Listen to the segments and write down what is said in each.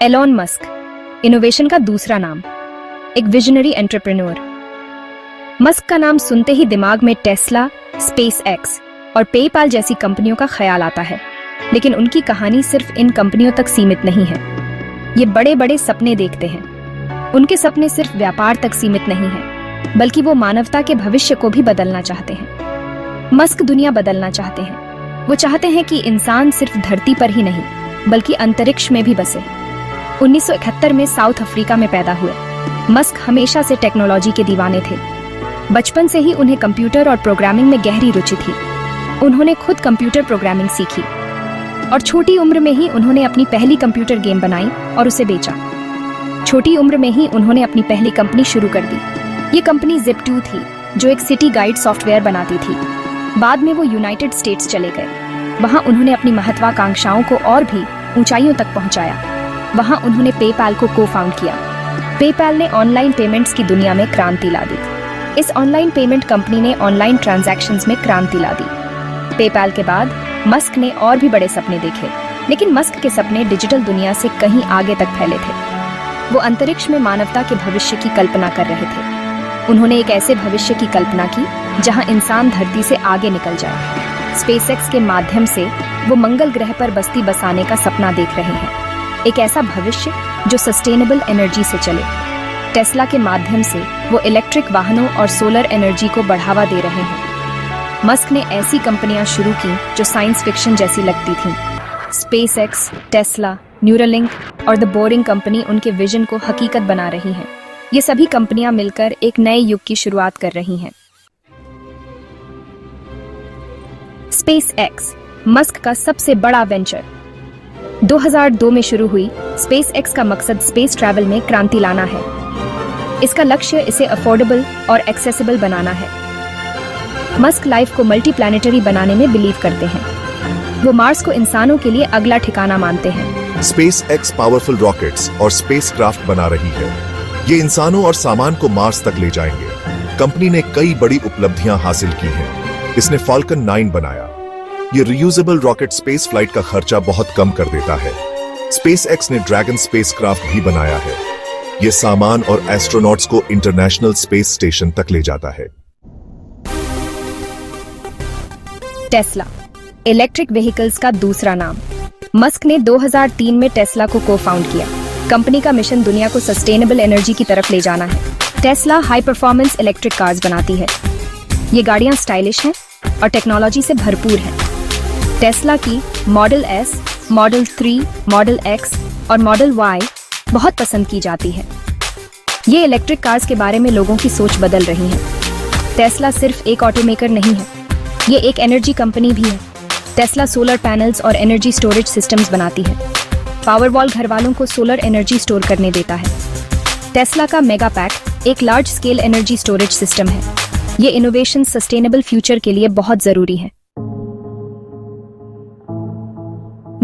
Elon Musk, innovation का दूसरा नाम, एक विजनरी एंटरप्रेन्योर। मस्क का नाम सुनते ही दिमाग में टेस्ला, स्पेस एक्स और पेपाल जैसी कंपनियों का ख्याल आता है, लेकिन उनकी कहानी सिर्फ इन कंपनियों तक सीमित नहीं है। ये बड़े बड़े सपने देखते हैं। उनके सपने सिर्फ व्यापार तक सीमित नहीं है, बल्कि वो मानवता के भविष्य को भी बदलना चाहते हैं। मस्क दुनिया बदलना चाहते हैं। वो चाहते हैं कि इंसान सिर्फ धरती पर ही नहीं, बल्कि अंतरिक्ष में भी बसे। 1971 में साउथ अफ्रीका में पैदा हुए मस्क हमेशा से टेक्नोलॉजी के दीवाने थे। बचपन से ही उन्हें कंप्यूटर और प्रोग्रामिंग में गहरी रुचि थी। उन्होंने खुद कंप्यूटर प्रोग्रामिंग सीखी और छोटी उम्र में ही उन्होंने अपनी पहली कंप्यूटर गेम बनाई और उसे बेचा। छोटी उम्र में ही उन्होंने अपनी पहली कंपनी शुरू कर दी। ये कंपनी Zip2 थी, जो एक सिटी गाइड सॉफ्टवेयर बनाती थी। बाद में वो यूनाइटेड स्टेट्स चले गए। वहां उन्होंने अपनी महत्वाकांक्षाओं को और भी ऊंचाइयों तक पहुंचाया। वहां उन्होंने पेपाल को को-फाउंड किया। पेपाल ने ऑनलाइन पेमेंट्स की दुनिया में क्रांति ला दी। इस ऑनलाइन पेमेंट कंपनी ने ऑनलाइन ट्रांजैक्शंस में क्रांति ला दी। पेपाल के बाद मस्क ने और भी बड़े सपने देखे, लेकिन मस्क के सपने डिजिटल दुनिया से कहीं आगे तक फैले थे। वो अंतरिक्ष में मानवता के भविष्य की कल्पना कर रहे थे। उन्होंने एक ऐसे भविष्य की कल्पना की जहां इंसान धरती से आगे निकल जाए। स्पेसएक्स के माध्यम से वो मंगल ग्रह पर बस्ती बसाने का सपना देख रहे हैं। एक ऐसा भविष्य जो सस्टेनेबल एनर्जी से चले। टेस्ला के माध्यम से वो इलेक्ट्रिक वाहनों और सोलर एनर्जी को बढ़ावा दे रहे हैं। मस्क ने ऐसी कंपनियां शुरू की जो साइंस फिक्शन जैसी लगती थीं। स्पेसएक्स, टेस्ला, न्यूरालिंक और द बोरिंग कंपनी उनके विजन को हकीकत बना रही हैं। ये सभी कंपनियां मिलकर एक नए युग की शुरुआत कर रही हैं। स्पेसएक्स, मस्क का सबसे बड़ा वेंचर। 2002 में शुरू हुई स्पेसएक्स का मकसद स्पेस ट्रैवल में क्रांति लाना है। इसका लक्ष्य इसे अफोर्डेबल और एक्सेसिबल बनाना है। मस्क लाइफ को मल्टी प्लैनेटरी बनाने में बिलीव करते हैं। वो मार्स को इंसानों के लिए अगला ठिकाना मानते हैं। स्पेसएक्स पावरफुल रॉकेट्स और स्पेसक्राफ्ट बना रही है। ये इंसानों और सामान को मार्स तक ले जाएंगे। कंपनी ने कई बड़ी उपलब्धियां हासिल की हैं। इसने फाल्कन 9 बनाया। ये रियूजेबल रॉकेट स्पेस फ्लाइट का खर्चा बहुत कम कर देता है। स्पेसएक्स ने ड्रैगन स्पेसक्राफ्ट भी बनाया है। ये सामान और एस्ट्रोनॉट्स को इंटरनेशनल स्पेस स्टेशन तक ले जाता है। टेस्ला, इलेक्ट्रिक व्हीकल्स का दूसरा नाम। मस्क ने 2003 में टेस्ला को को-फाउंड किया। कंपनी का मिशन दुनिया को सस्टेनेबल एनर्जी की तरफ ले जाना है। Tesla high performance electric cars बनाती है। ये गाड़ियां स्टाइलिश हैं और टेक्नोलॉजी से भरपूर हैं। टेस्ला की model S, model 3, model X और मॉडल Y बहुत पसंद की जाती है। ये इलेक्ट्रिक कार्स के बारे में लोगों की सोच बदल रही है। टेस्ला सिर्फ एक ऑटोमेकर नहीं है, ये एक एनर्जी कंपनी भी है। टेस्ला सोलर पैनल्स और एनर्जी स्टोरेज सिस्टम्स बनाती है। पावरवॉल घर वालों को सोलर एनर्जी स्टोर करने देता है। टेस्ला का मेगा पैक एक large scale energy storage system है। ये इनोवेशन सस्टेनेबल फ्यूचर के लिए बहुत जरूरी है।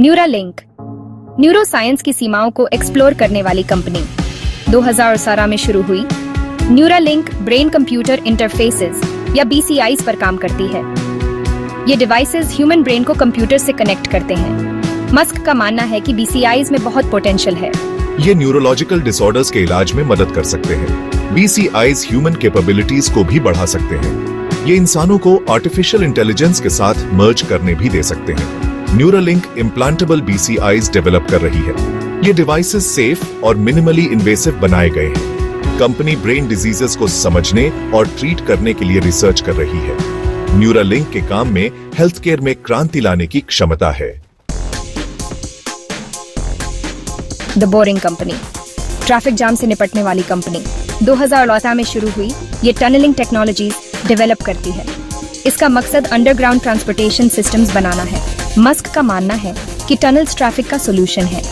न्यूरालिंक, न्यूरो साइंस की सीमाओं को एक्सप्लोर करने वाली कंपनी। 2017 में शुरू हुई। न्यूरालिंक ब्रेन कंप्यूटर इंटरफेसेस या BCIs पर काम करती है। ये डिवाइसेस ह्यूमन ब्रेन को कंप्यूटर से कनेक्ट करते हैं। मस्क का मानना है कि BCIs में बहुत पोटेंशियल है। ये न्यूरोलॉजिकल डिसऑर्डर्स के इलाज में मदद कर सकते हैं। BCIs ह्यूमन कैपेबिलिटीज को भी बढ़ा सकते हैं। ये इंसानों को आर्टिफिशियल इंटेलिजेंस के साथ मर्ज करने भी दे सकते हैं। न्यूरालिंक इम्प्लांटेबल BCIs डेवलप कर रही है। ये डिवाइसेस सेफ और मिनिमली इन्वेसिव बनाए गए हैं। कंपनी ब्रेन डिजीजेस को समझने और ट्रीट करने के लिए रिसर्च कर रही है। न्यूरालिंक के काम में हेल्थ केयर में क्रांति लाने की क्षमता है। The boring company, traffic jam से निपटने वाली कंपनी। 2018 में शुरू हुई। ये टनलिंग टेक्नोलॉजीज डेवलप करती है। इसका मकसद अंडरग्राउंड ट्रांसपोर्टेशन सिस्टम्स बनाना है। मस्क का मानना है कि टनल्स ट्रैफिक का सोल्यूशन है।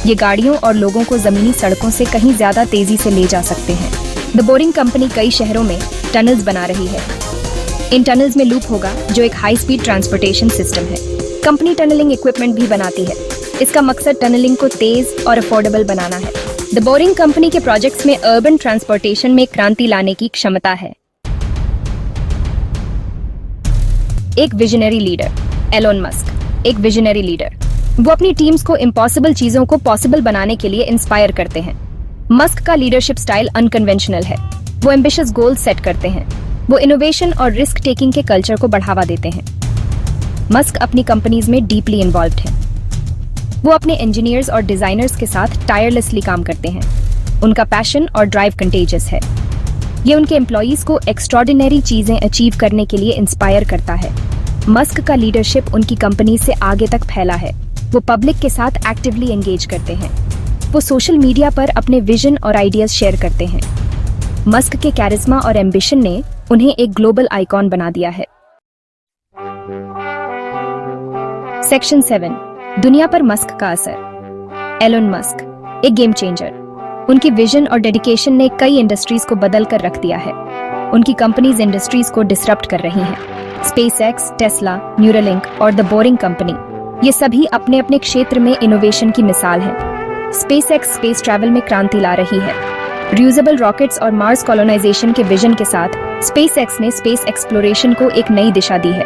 ये गाड़ियों और लोगों को जमीनी सड़कों से कहीं ज्यादा तेजी से ले जा सकते हैं। द बोरिंग कंपनी कई शहरों में टनल्स बना रही है। इन टनल्स में लूप होगा जो एक हाई स्पीड ट्रांसपोर्टेशन सिस्टम है। कंपनी टनलिंग इक्विपमेंट भी बनाती है। इसका मकसद टनलिंग को तेज और अफोर्डेबल बनाना है। द बोरिंग कंपनी के प्रोजेक्ट्स में अर्बन ट्रांसपोर्टेशन में क्रांति लाने की क्षमता है। एक विजनरी लीडर, एलोन मस्क, एक विजनरी लीडर। वो अपनी टीम्स को इम्पॉसिबल चीजों को पॉसिबल बनाने के लिए इंस्पायर करते हैं। मस्क का लीडरशिप स्टाइल अनकन्वेंशनल है। वो एम्बिशियस गोल सेट करते हैं। वो इनोवेशन और रिस्क टेकिंग के कल्चर को बढ़ावा देते हैं। मस्क अपनी कंपनीज में डीपली इन्वॉल्व्ड है। वो अपने इंजीनियर्स और डिजाइनर्स के साथ टायरलेसली काम करते हैं। उनका पैशन और ड्राइव कंटेजियस है। ये उनके एम्प्लॉयज को एक्स्ट्रॉर्डिनरी चीजें अचीव करने के लिए इंस्पायर करता है। मस्क का लीडरशिप उनकी कंपनी से आगे तक फैला है। वो पब्लिक के साथ एक्टिवली एंगेज करते हैं। वो सोशल मीडिया पर अपने विजन और आइडियाज शेयर करते हैं। मस्क के कैरिज्मा और एम्बिशन ने उन्हें एक ग्लोबल आइकॉन बना दिया है। सेक्शन 7, दुनिया पर मस्क का असर। एलोन मस्क एक गेम चेंजर। उनकी विजन और डेडिकेशन ने कई इंडस्ट्रीज को बदल कर रख दिया है। उनकी कंपनीज इंडस्ट्रीज को डिसरप्ट कर रही हैं। स्पेसएक्स, टेस्ला, न्यूरालिंक और द बोरिंग कंपनी, ये सभी अपने अपने क्षेत्र में इनोवेशन की मिसाल हैं। स्पेसएक्स स्पेस ट्रैवल में क्रांति ला रही है। रियूजेबल रॉकेट्स और मार्स कॉलोनाइजेशन के विजन के साथ स्पेसएक्स ने स्पेस एक्सप्लोरेशन को एक नई दिशा दी है।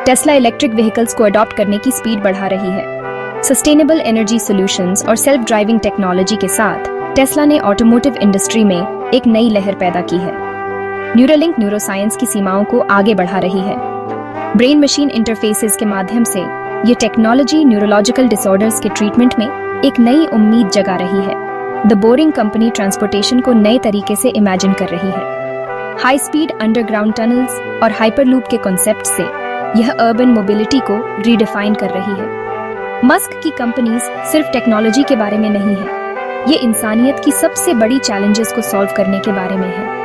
टेस्ला इलेक्ट्रिक व्हीकल्स को अडॉप्ट करने की स्पीड बढ़ा रही है। सस्टेनेबल एनर्जी सॉल्यूशंस और सेल्फ ड्राइविंग टेक्नोलॉजी के साथ टेस्ला ने ऑटोमोटिव इंडस्ट्री में एक नई लहर पैदा की है। न्यूरालिंक न्यूरोसाइंस की सीमाओं को आगे बढ़ा रही है। ब्रेन मशीन इंटरफेसेस के माध्यम से ये टेक्नोलॉजी न्यूरोलॉजिकल डिसऑर्डर्स के ट्रीटमेंट में एक नई उम्मीद जगा रही है। द बोरिंग कंपनी ट्रांसपोर्टेशन को नए तरीके से इमेजिन कर रही है। हाई स्पीड अंडरग्राउंड टनल्स और हाइपरलूप के कॉन्सेप्ट से यह अर्बन मोबिलिटी को रीडिफाइन कर रही है। मस्क की कंपनीज सिर्फ टेक्नोलॉजी के बारे में नहीं है, ये इंसानियत की सबसे बड़ी चैलेंजेस को सॉल्व करने के बारे में है।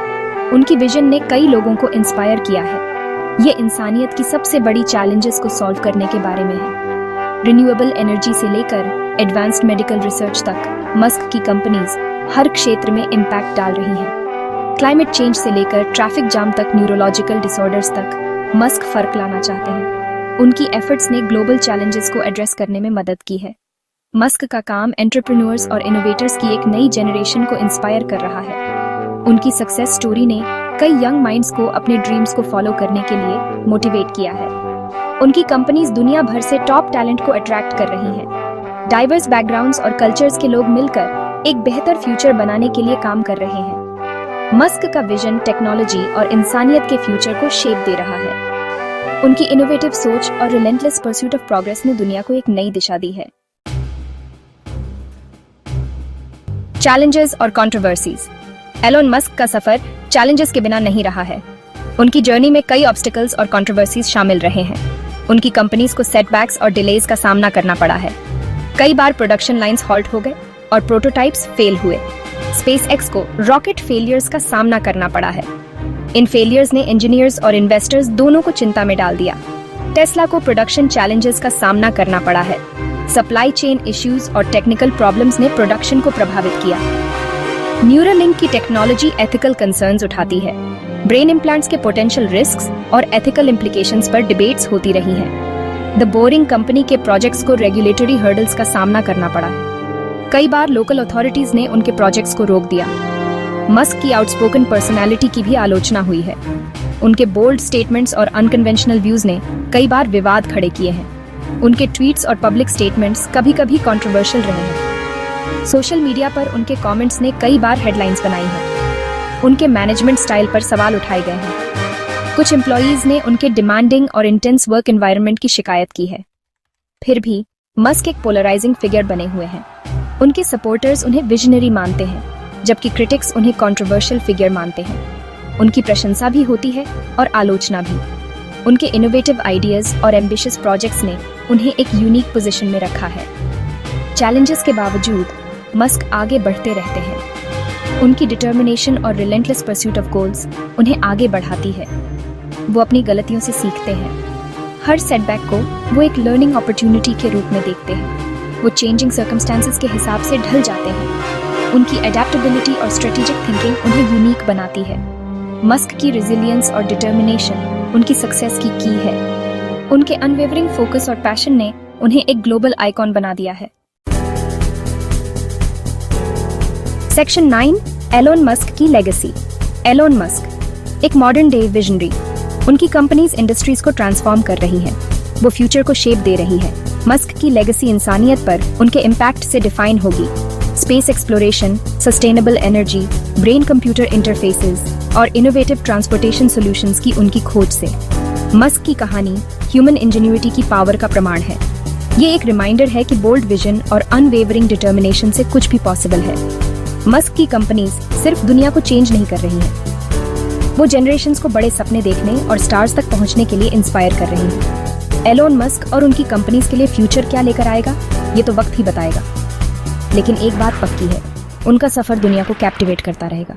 उनकी विजन ने कई लोगों को इंस्पायर किया है। ये इंसानियत की सबसे बड़ी चैलेंजेस को सॉल्व करने के बारे में है। रिन्यूएबल एनर्जी से लेकर एडवांस्ड मेडिकल रिसर्च तक मस्क की कंपनीज हर क्षेत्र में इम्पैक्ट डाल रही हैं। क्लाइमेट चेंज से लेकर ट्रैफिक जाम तक न्यूरोलॉजिकल डिसऑर्डर्स तक मस्क फर्क लाना चाहते हैं। उनकी एफर्ट्स ने ग्लोबल चैलेंजेस को एड्रेस करने में मदद की है। मस्क का काम एंटरप्रेन्योर्स और इनोवेटर्स की एक नई जनरेशन को इंस्पायर कर रहा है। उनकी सक्सेस स्टोरी ने कई यंग माइंड्स को अपने ड्रीम्स को फॉलो करने के लिए मोटिवेट किया है। उनकी कंपनीज दुनिया भर से टॉप टैलेंट को अट्रैक्ट कर रही हैं। डाइवर्स बैकग्राउंड्स और कल्चर्स के लोग मिलकर एक बेहतर फ्यूचर बनाने के लिए काम कर रहे हैं। मस्क का विजन टेक्नोलॉजी और इंसानियत के फ्यूचर को शेप दे रहा है। उनकी इनोवेटिव सोच और रिलेंटलेस परस्यूट ऑफ प्रोग्रेस ने दुनिया को एक नई दिशा दी है। चैलेंजेस और कंट्रोवर्सीज। एलोन मस्क का सफर चैलेंजेस के बिना नहीं रहा है। उनकी जर्नी में कई ऑब्स्टिकल्स और कंट्रोवर्सीज शामिल रहे हैं। उनकी कंपनीज को सेटबैक्स और डिलेज का सामना करना पड़ा है। कई बार प्रोडक्शन लाइंस हॉल्ट हो गए और प्रोटोटाइप्स फेल हुए। स्पेसएक्स को रॉकेट फेलियर्स का सामना करना पड़ा है। इन फेलियर्स ने इंजीनियर्स और इन्वेस्टर्स दोनों को चिंता में डाल दिया। टेस्ला को प्रोडक्शन चैलेंजेस का सामना करना पड़ा है। सप्लाई चेन इश्यूज और टेक्निकल प्रॉब्लम्स ने प्रोडक्शन को प्रभावित किया। न्यूरालिंक की टेक्नोलॉजी एथिकल कंसर्न्स उठाती है। ब्रेन इम्प्लांट्स के पोटेंशियल रिस्क्स और एथिकल इम्प्लीकेशंस पर डिबेट्स होती रही हैं। द बोरिंग कंपनी के प्रोजेक्ट्स को रेगुलेटरी हर्डल्स का सामना करना पड़ा। कई बार लोकल अथॉरिटीज ने उनके प्रोजेक्ट्स को रोक दिया। मस्क की आउटस्पोकन पर्सनालिटी की भी आलोचना हुई है। उनके बोल्ड स्टेटमेंट्स और अनकन्वेंशनल व्यूज ने कई बार विवाद खड़े किए हैं। उनके ट्वीट्स और पब्लिक स्टेटमेंट्स कभी-कभी कंट्रोवर्शियल रहे हैं। सोशल मीडिया पर उनके कमेंट्स ने कई बार हेडलाइंस बनाई हैं। उनके मैनेजमेंट स्टाइल पर सवाल उठाए गए हैं। कुछ एम्प्लॉयज ने उनके डिमांडिंग और इंटेंस वर्क एनवायरनमेंट की शिकायत की है। फिर भी मस्क एक पोलराइजिंग फिगर बने हुए हैं। उनके सपोर्टर्स उन्हें विजनरी मानते हैं, जबकि क्रिटिक्स उन्हें कंट्रोवर्शियल फिगर मानते हैं। उनकी प्रशंसा भी होती है और आलोचना भी। उनके इनोवेटिव आइडियाज और एम्बिशियस प्रोजेक्ट्स ने उन्हें एक यूनिक पोजीशन में रखा है। चैलेंजेस के बावजूद मस्क आगे बढ़ते रहते हैं। उनकी डिटर्मिनेशन और रिलेंटलेस परस्यूट ऑफ गोल्स उन्हें आगे बढ़ाती है। वो अपनी गलतियों से सीखते हैं। हर सेटबैक को वो एक लर्निंग अपॉर्चुनिटी के रूप में देखते हैं। वो चेंजिंग सर्कमस्टेंसेस के हिसाब से ढल जाते हैं। उनकी एडेप्टेबिलिटी और स्ट्रेटेजिक थिंकिंग उन्हें यूनिक बनाती है। मस्क की रेजिलियंस और डिटर्मिनेशन उनकी सक्सेस की है। उनके अनवेवरिंग फोकस और पैशन ने उन्हें एक ग्लोबल आइकॉन बना दिया है। सेक्शन 9, एलोन मस्क की लेगेसी। एलोन मस्क एक मॉडर्न डे विजनरी। उनकी कंपनीज इंडस्ट्रीज को ट्रांसफॉर्म कर रही हैं। वो फ्यूचर को शेप दे रही है। मस्क की लेगेसी इंसानियत पर उनके इम्पैक्ट से डिफाइन होगी। Space exploration, sustainable energy, brain computer interfaces और इनोवेटिव ट्रांसपोर्टेशन सॉल्यूशंस की उनकी खोज से। मस्क की कहानी ह्यूमन इंजेन्युइटी की पावर का प्रमाण है। ये एक रिमाइंडर है कि बोल्ड विजन और अनवेवरिंग डिटर्मिनेशन से कुछ भी पॉसिबल है। मस्क की कंपनीज सिर्फ दुनिया को चेंज नहीं कर रही हैं, वो जनरेशंस को बड़े सपने देखने और स्टार्स तक पहुंचने के लिए इंस्पायर कर रही हैं। एलोन मस्क और उनकी कंपनीज के लिए फ्यूचर क्या लेकर आएगा, ये तो वक्त ही बताएगा। लेकिन एक बात पक्की है, उनका सफर दुनिया को कैप्टिवेट करता रहेगा।